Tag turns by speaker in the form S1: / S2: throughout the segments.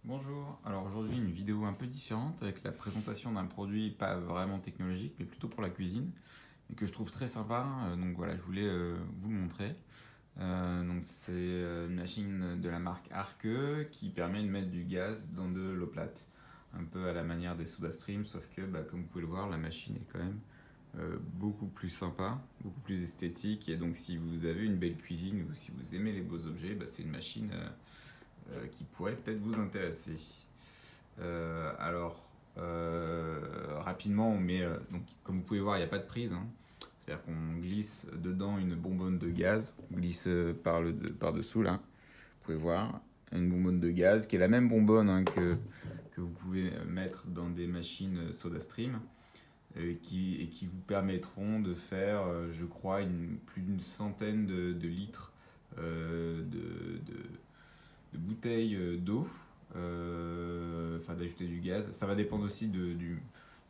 S1: Bonjour, alors aujourd'hui une vidéo un peu différente avec la présentation d'un produit pas vraiment technologique mais plutôt pour la cuisine et que je trouve très sympa, donc voilà je voulais vous le montrer. Donc c'est une machine de la marque Arke qui permet de mettre du gaz dans de l'eau plate, un peu à la manière des SodaStream, sauf que comme vous pouvez le voir la machine est quand même beaucoup plus sympa, beaucoup plus esthétique, et donc si vous avez une belle cuisine ou si vous aimez les beaux objets, c'est une machine qui pourrait peut-être vous intéresser. Rapidement, on met, donc, comme vous pouvez voir, il n'y a pas de prise, hein. C'est-à-dire qu'on glisse dedans une bonbonne de gaz, on glisse par-dessous là, vous pouvez voir, une bonbonne de gaz qui est la même bonbonne, hein, que vous pouvez mettre dans des machines SodaStream et qui vous permettront de faire, je crois, plus d'une centaine de litres de bouteilles d'eau, enfin d'ajouter du gaz. Ça va dépendre aussi du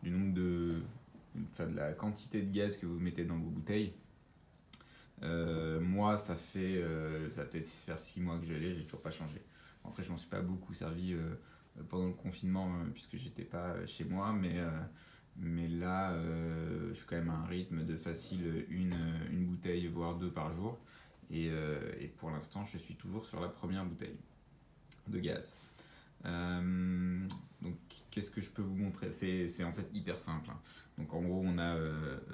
S1: nombre enfin, de la quantité de gaz que vous mettez dans vos bouteilles. Moi, ça va peut-être faire 6 mois que je l'ai, j'ai toujours pas changé. Après, je m'en suis pas beaucoup servi pendant le confinement puisque j'étais pas chez moi, mais là, je suis quand même à un rythme de facile une bouteille, voire deux par jour. Et pour l'instant, je suis toujours sur la première bouteille de gaz. Donc, qu'est-ce que je peux vous montrer? C'est en fait hyper simple, hein. Donc, en gros, on a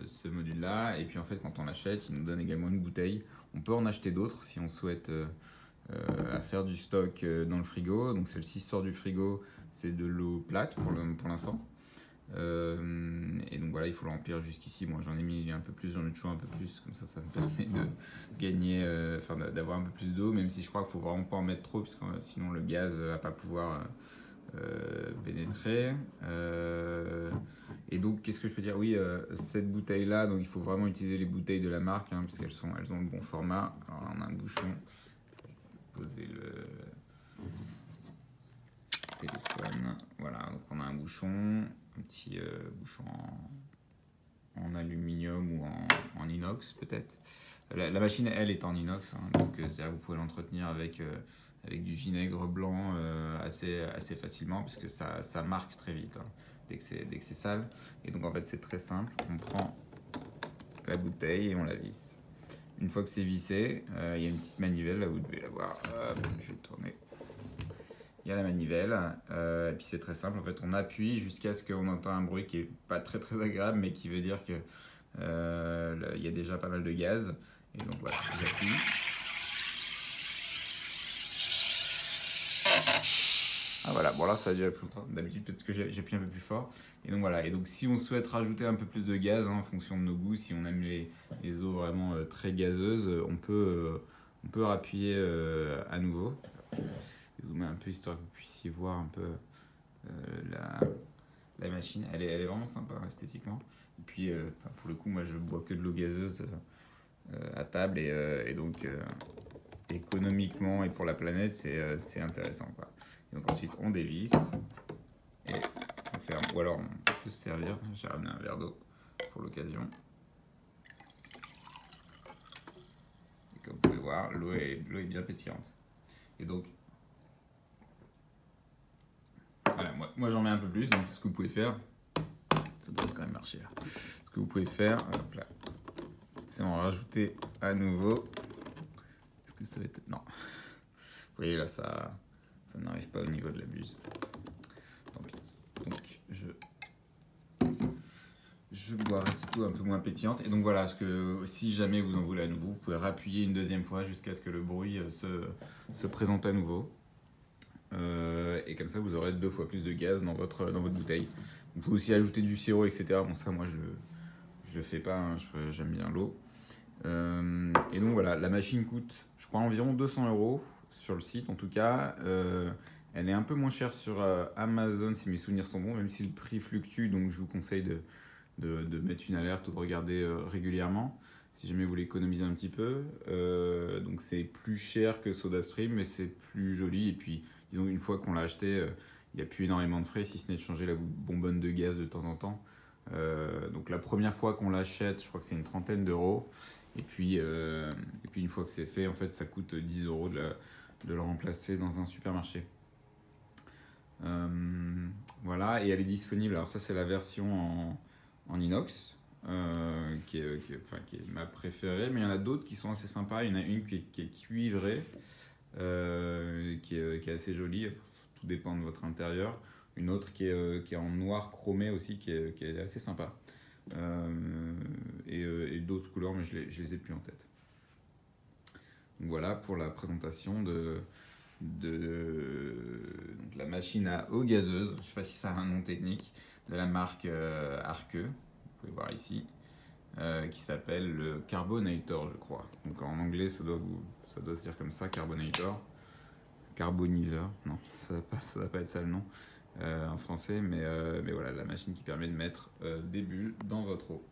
S1: ce module-là, et puis en fait, quand on l'achète, il nous donne également une bouteille. On peut en acheter d'autres si on souhaite à faire du stock dans le frigo. Donc, celle-ci sort du frigo, c'est de l'eau plate pour l'instant. Et donc voilà, il faut le remplir jusqu'ici. Moi j'en ai mis un peu plus, j'en ai toujours un peu plus, comme ça me permet de gagner, enfin d'avoir un peu plus d'eau, même si je crois qu'il faut vraiment pas en mettre trop, parce que sinon le gaz va pas pouvoir pénétrer. Et donc qu'est-ce que je peux dire? Oui, cette bouteille là, donc il faut vraiment utiliser les bouteilles de la marque, hein, parce elles ont le bon format. Alors là, on a un bouchon, poser le téléphone, voilà, donc on a un bouchon, un petit bouchon en aluminium ou en inox peut-être. La machine, elle, est en inox, hein, donc c'est-à-dire vous pouvez l'entretenir avec du vinaigre blanc assez facilement, puisque ça marque très vite, hein, dès que c'est sale. Et donc en fait c'est très simple, on prend la bouteille et on la visse. Une fois que c'est vissé, il y a une petite manivelle, là vous devez la voir, je vais tourner. Il y a la manivelle, et puis c'est très simple, en fait on appuie jusqu'à ce qu'on entende un bruit qui est pas très très agréable, mais qui veut dire que il y a déjà pas mal de gaz. Et donc voilà, j'appuie. Ah voilà, bon là ça a duré plus longtemps, d'habitude peut-être que j'appuie un peu plus fort. Et donc voilà, et donc si on souhaite rajouter un peu plus de gaz, hein, en fonction de nos goûts, si on aime les eaux vraiment très gazeuses, on peut appuyer à nouveau. Je vais zoomer un peu histoire que vous puissiez voir un peu la machine. Elle est vraiment sympa esthétiquement. Et puis pour le coup, moi je bois que de l'eau gazeuse à table, et donc économiquement et pour la planète, c'est intéressant, quoi. Et donc ensuite on dévisse et on ferme. Ou alors on peut se servir. J'ai ramené un verre d'eau pour l'occasion. Et comme vous pouvez voir, l'eau est bien pétillante. Et donc voilà, moi j'en mets un peu plus. Donc ce que vous pouvez faire, ça doit quand même marcher là. Ce que vous pouvez faire, hop là, c'est en rajouter à nouveau. Est-ce que ça va être... Non. Vous voyez là, ça n'arrive pas au niveau de la buse. Tant pis. Donc je boirai cette eau un peu moins pétillante. Et donc voilà, si jamais vous en voulez à nouveau, vous pouvez rappuyer une deuxième fois jusqu'à ce que le bruit se présente à nouveau. Et comme ça, vous aurez 2 fois plus de gaz dans votre bouteille. Vous pouvez aussi ajouter du sirop, etc. Bon, ça, moi, je le fais pas, hein, j'aime bien l'eau. Et donc voilà, la machine coûte, je crois, environ 200 € sur le site en tout cas. Elle est un peu moins chère sur Amazon si mes souvenirs sont bons, même si le prix fluctue, donc je vous conseille de mettre une alerte ou de regarder régulièrement si jamais vous voulez économiser un petit peu. Donc c'est plus cher que SodaStream, mais c'est plus joli. Et puis, disons, une fois qu'on l'a acheté, il n'y a plus énormément de frais, si ce n'est de changer la bonbonne de gaz de temps en temps. Donc la première fois qu'on l'achète, je crois que c'est une trentaine d'euros. Et puis une fois que c'est fait, en fait, ça coûte 10 € de le remplacer dans un supermarché. Voilà, et elle est disponible. Alors ça, c'est la version en inox, qui est ma préférée, mais il y en a d'autres qui sont assez sympas. Il y en a une qui est cuivrée, qui est assez jolie, tout dépend de votre intérieur. Une autre qui est en noir chromé aussi, qui est assez sympa. Et d'autres couleurs, mais je les ai plus en tête. Donc voilà pour la présentation de la machine à eau gazeuse. Je ne sais pas si ça a un nom technique, de la marque Arke, vous pouvez voir ici, qui s'appelle le Carbonator, je crois. Donc en anglais, ça doit se dire comme ça, Carbonator. Carboniseur, non, ça ne va pas être ça le nom en français, mais voilà, la machine qui permet de mettre des bulles dans votre eau.